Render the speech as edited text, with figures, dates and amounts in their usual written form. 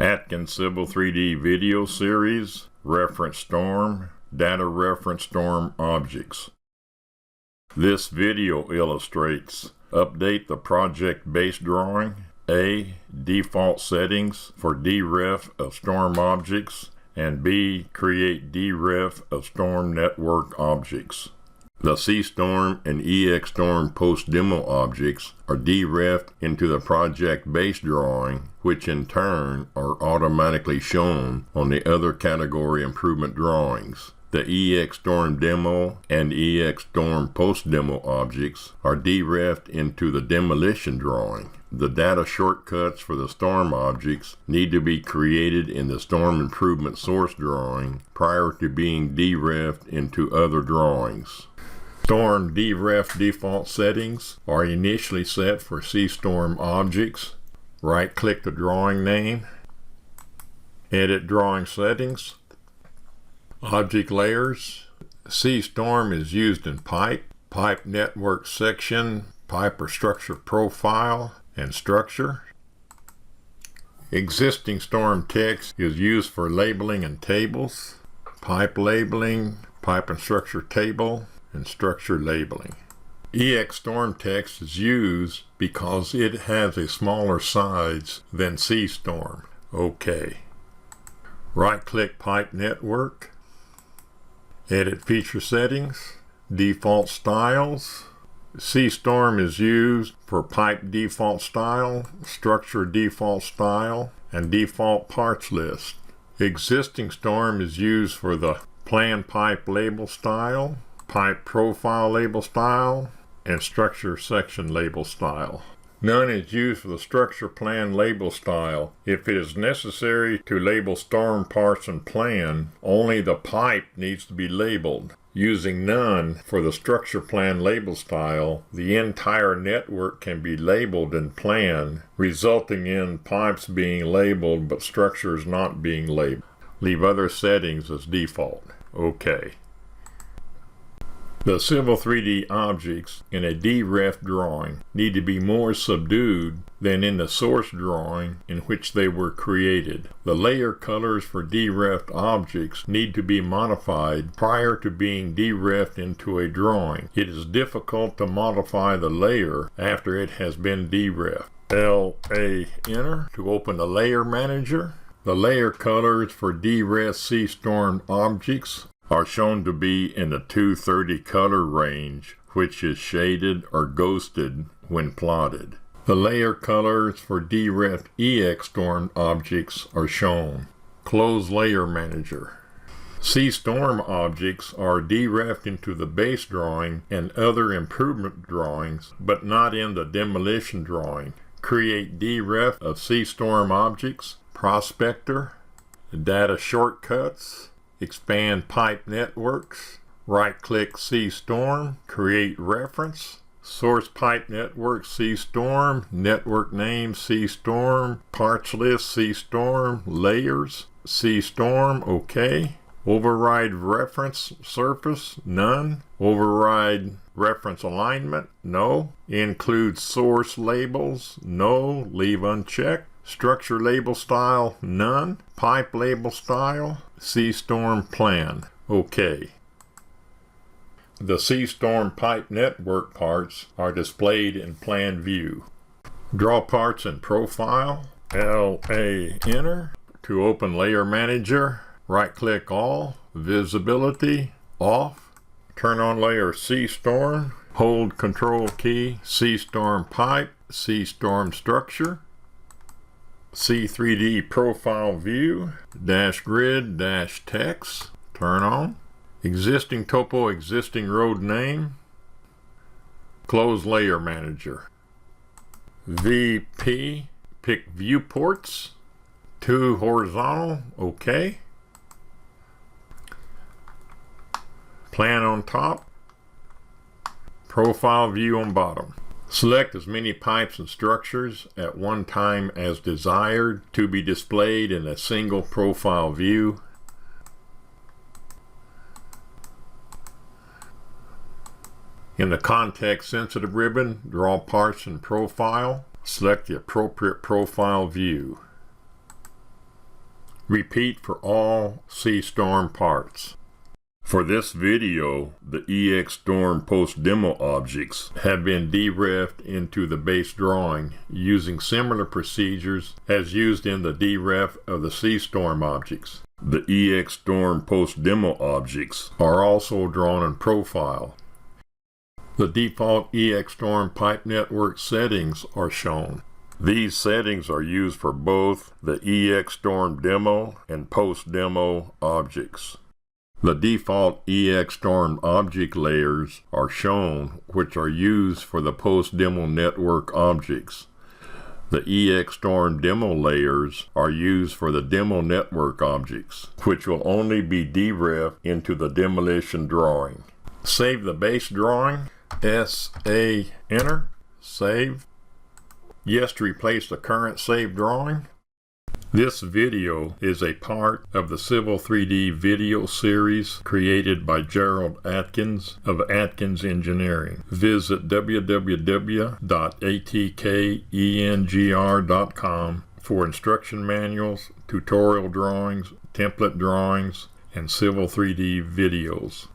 Atkins Civil 3D video series, reference storm, data reference storm objects. This video illustrates update the project base drawing, A. Default settings for deref of storm objects, and B. Create deref of storm network objects. The CStorm and EXStorm post-demo objects are derefed into the project base drawing, which in turn are automatically shown on the other category improvement drawings. The EXStorm demo and EXStorm post-demo objects are derefed into the demolition drawing. The data shortcuts for the storm objects need to be created in the storm improvement source drawing prior to being derefed into other drawings. Storm deref default settings are initially set for CStorm objects. Right-click the drawing name, edit drawing settings, object layers. CStorm is used in pipe network section, pipe or structure profile, and structure. Existing storm text is used for labeling and tables, pipe labeling, pipe and structure table, and structure labeling. EXStorm text is used because it has a smaller size than CStorm. OK. Right-click pipe network, edit feature settings, default styles. CStorm is used for pipe default style, structure default style, and default parts list. Existing storm is used for the plan pipe label style, pipe profile label style, and structure section label style. None is used for the structure plan label style. If it is necessary to label storm parts and plan, only the pipe needs to be labeled. Using none for the structure plan label style, the entire network can be labeled in plan, resulting in pipes being labeled but structures not being labeled. Leave other settings as default. OK. The Civil 3D objects in a deref drawing need to be more subdued than in the source drawing in which they were created. The layer colors for derefed objects need to be modified prior to being derefed into a drawing. It is difficult to modify the layer after it has been derefed. LA Enter to open the Layer Manager. The layer colors for deref CStorm objects are shown to be in the 230 color range, which is shaded or ghosted when plotted. The layer colors for deref EXStorm objects are shown. Close Layer Manager. CStorm objects are derefed into the base drawing and other improvement drawings, but not in the demolition drawing. Create deref of CStorm objects, prospector, data shortcuts, expand pipe networks, right-click CStorm, create reference, source pipe network CStorm, network name CStorm, parts list CStorm, layers CStorm, OK. Override reference surface, none. Override reference alignment, no. Include source labels, no. Leave unchecked. Structure label style, none. Pipe label style, CStorm plan, OK. The CStorm pipe network parts are displayed in plan view. Draw parts in profile, LA Enter. To open Layer Manager, right-click all, visibility, off. Turn on layer CStorm, hold Control key, CStorm pipe, CStorm structure. C3D profile view, dash grid, dash text, turn on. Existing topo, existing road name. Close Layer Manager. VP, pick viewports. 2 horizontal, OK. Plan on top. Profile view on bottom. Select as many pipes and structures at one time as desired to be displayed in a single profile view. In the context-sensitive ribbon, draw parts in profile. Select the appropriate profile view. Repeat for all STRM parts. For this video, the STRM post-demo objects have been derefed into the base drawing using similar procedures as used in the deref of the STRM objects. The STRM post-demo objects are also drawn in profile. The default STRM pipe network settings are shown. These settings are used for both the STRM demo and post-demo objects. The default STRM object layers are shown, which are used for the post-demo network objects. The STRM demo layers are used for the demo network objects, which will only be derefed into the demolition drawing. Save the base drawing. SA enter. Save. Yes to replace the current saved drawing. This video is a part of the Civil 3D video series created by Gerald Atkins of Atkins Engineering. Visit www.atkengr.com for instruction manuals, tutorial drawings, template drawings, and Civil 3D videos.